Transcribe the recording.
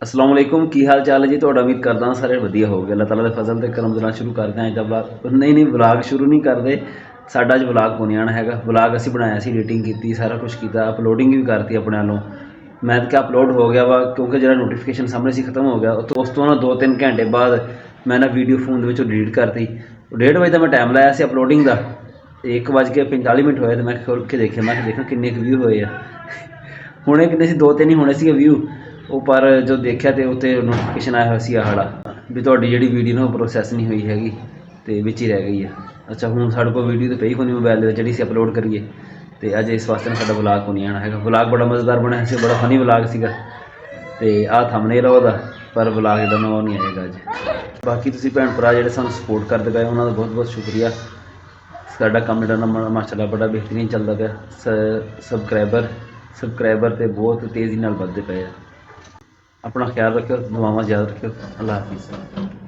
अस्सलाम वालेकुम की हाल चाल है जी। ਤੁਹਾਡਾ ਉਮੀਦ ਕਰਦਾ ਹਾਂ ਸਾਰੇ ਵਧੀਆ ਹੋਗੇ। ਅੱਲਾਹ ਤਾਲਾ ਦੇ ਫਜ਼ਲ ਤੇ ਕਰਮ ਦੇ ਨਾਲ ਸ਼ੁਰੂ ਕਰਦੇ ਹਾਂ ਅੱਜ ਦਾ ਵਲੌਗ। ਨਹੀਂ ਵਲੌਗ ਸ਼ੁਰੂ ਨਹੀਂ ਕਰਦੇ, ਸਾਡਾ ਅੱਜ ਵਲੌਗ ਕੋ ਨਹੀਂ ਆਣਾ ਹੈਗਾ। ਵਲੌਗ ਅਸੀਂ ਬਣਾਇਆ ਸੀ, ਐਡੀਟਿੰਗ ਕੀਤੀ, ਸਾਰਾ ਕੁਝ ਕੀਤਾ, ਅਪਲੋਡਿੰਗ ਵੀ ਕਰਤੀ ਆਪਣੇ ਵੱਲੋਂ। ਮੈਂ ਤਾਂ ਕਿਹਾ ਅਪਲੋਡ ਹੋ ਗਿਆ ਵਾ, ਕਿਉਂਕਿ ਜਿਹੜਾ ਨੋਟੀਫਿਕੇਸ਼ਨ ਸਾਹਮਣੇ ਸੀ ਖਤਮ ਹੋ ਗਿਆ। ਉਸ ਤੋਂ ਨਾ 2-3 ਘੰਟੇ ਬਾਅਦ ਮੈਂ ਨਾ ਵੀਡੀਓ ਫੋਨ ਦੇ ਵਿੱਚੋਂ ਡਿਲੀਟ ਕਰਤੀ। 1:30 ਵਜੇ ਦਾ ਮੈਂ ਟਾਈਮ ਲਾਇਆ ਸੀ ਅਪਲੋਡਿੰਗ ਦਾ, 1:45 ਹੋਏ ਤੇ ਮੈਂ ਖੋਲ੍ਹ ਕੇ ਦੇਖਿਆ, ਮੈਂ ਦੇਖਾਂ ਕਿੰਨੇ ਕੁ ਵਿਊ ਹੋਏ ਆ। ਹੁਣੇ ਕਿੰਨੇ ਸੀ, 2-3 ਹੀ ਹੋਣੇ ਸੀਗੇ ਵਿਊ ਉਹ, ਪਰ ਜੋ ਦੇਖਿਆ तो उत्ते नोटिफिकेशन आया हुआ सी आह वाला भी तुहाडी जिहड़ी वीडियो ना प्रोसैस नहीं हुई हैगी तो विच ही रह गई है। अच्छा हुण साडे कोल वीडियो तो पई कोई नहीं मोबाइल जिहड़ी असी अपलोड करिए, तो अज इस वास्ते ना साडा व्लॉग को नहीं आना हैगा। व्लॉग बड़ा मज़ेदार बनया सी, बड़ा फनी व्लॉग सीगा ते आ थंबनेल ओहदा, पर व्लॉग दा ना नहीं आएगा अज। बाकी तुसीं भैन भरा जिहड़े सानूं सपोर्ट करदे पए उन्हां दा बहुत बहुत शुक्रिया। साडा काम जिहड़ा ना माशाअल्लाह बड़ा बेहतरीन चलदा पिया। सबसक्राइबर तो बहुत तेज़ी नाल वधदे पए आ। अपना ख्याल रखियो, दुआवां याद रखियो। अल्लाह हाफिज़।